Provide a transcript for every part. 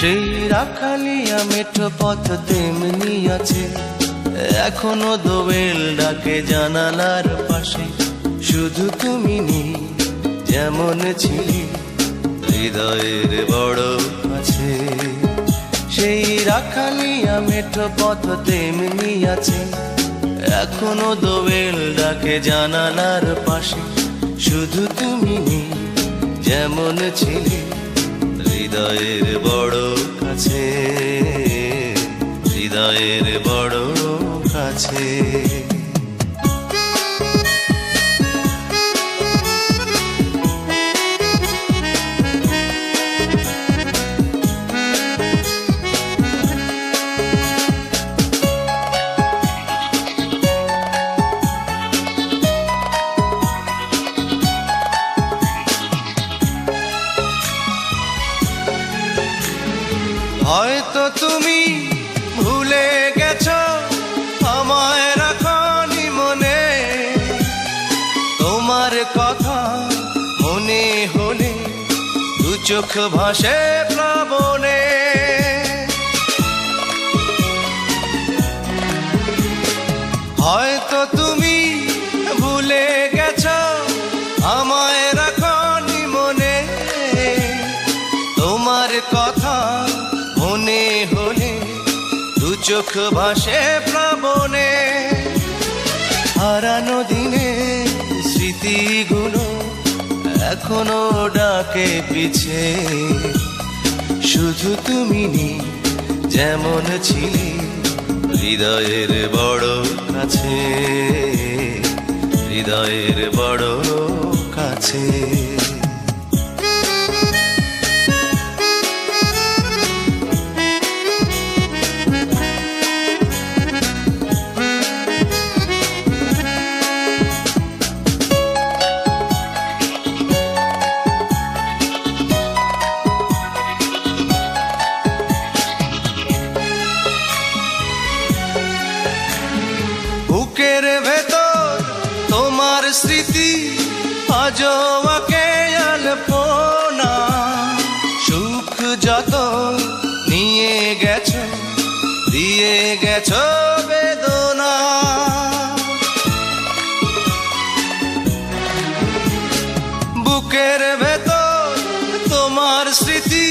সেই রাখালিয়া মেঠো পথ তেমনি আছে, এখনো দোয়েল ডাকে জানালার পাশে। শুধু তুমি নেই, যেমন ছিলে হৃদয়ের বড় কাছে। সেই রাখালিয়া মেঠো পথ তেমনি আছে, এখনো দোয়েল ডাকে জানালার পাশে। শুধু তুমি নেই, যেমন ছিলে হৃদয়ের বড় কাছে, হৃদয়ের বড় কাছে। হয়তো তুমি ভুলে গেছো আমায় রাখনি মনে, তোমার কথা মনে হলে দু চোখ ভাসে প্লাবনে। হয়তো তুমি ভুলে গেছো আমায় রাখনি মনে, তোমার কথা মনে হলে দু চোখ ভাসে প্লাবনে। হারানো দিনে স্মৃতিগুলো এখনো ডাকে পিছে। শুধু তুমি নেই, যেমন ছিলে হৃদয়ের বড় কাছে, হৃদয়ের বড় কাছে। বুকের ভেতর তোমার স্মৃতি আজও আঁকে আলপনা। সুখ যত নিয়ে গেছো, দিয়ে গেছো বেদনা। বুকের ভেতর তোমার স্মৃতি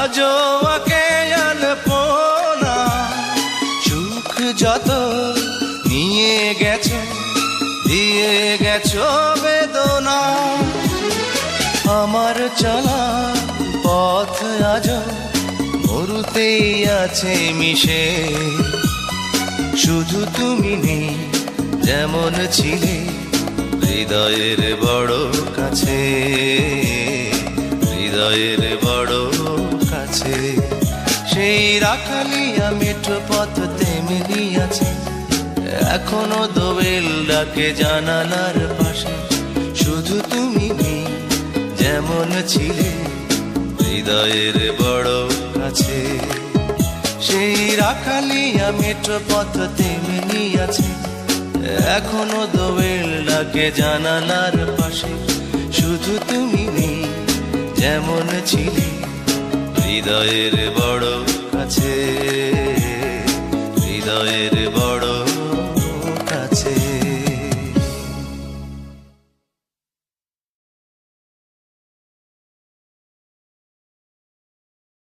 আজও আঁকে আলপনা। সুখ যত নিয়ে গেছো, দিয়ে গেছো বেদনা। আমার চলা পথ আজ মরুতেই আছে মিশে। শুধু তুমি নেই, যেমন ছিলে হৃদয়ের বড় কাছে, হৃদয়ের বড় কাছে। সেই রাখালিয়া মেঠো পথ তেমনি আছে, এখনো দোয়েল ডাকে জানালার পাশে। শুধু তুমি নেই, যেমন ছিলে হৃদয়ের বড় কাছে। সেই রাখালিয়া মেঠো পথ তেমনি আছে, এখনো দোয়েল ডাকে জানালার পাশে। শুধু তুমি নেই, যেমন ছিলে হৃদয়ের বড় কাছে, হৃদয়ের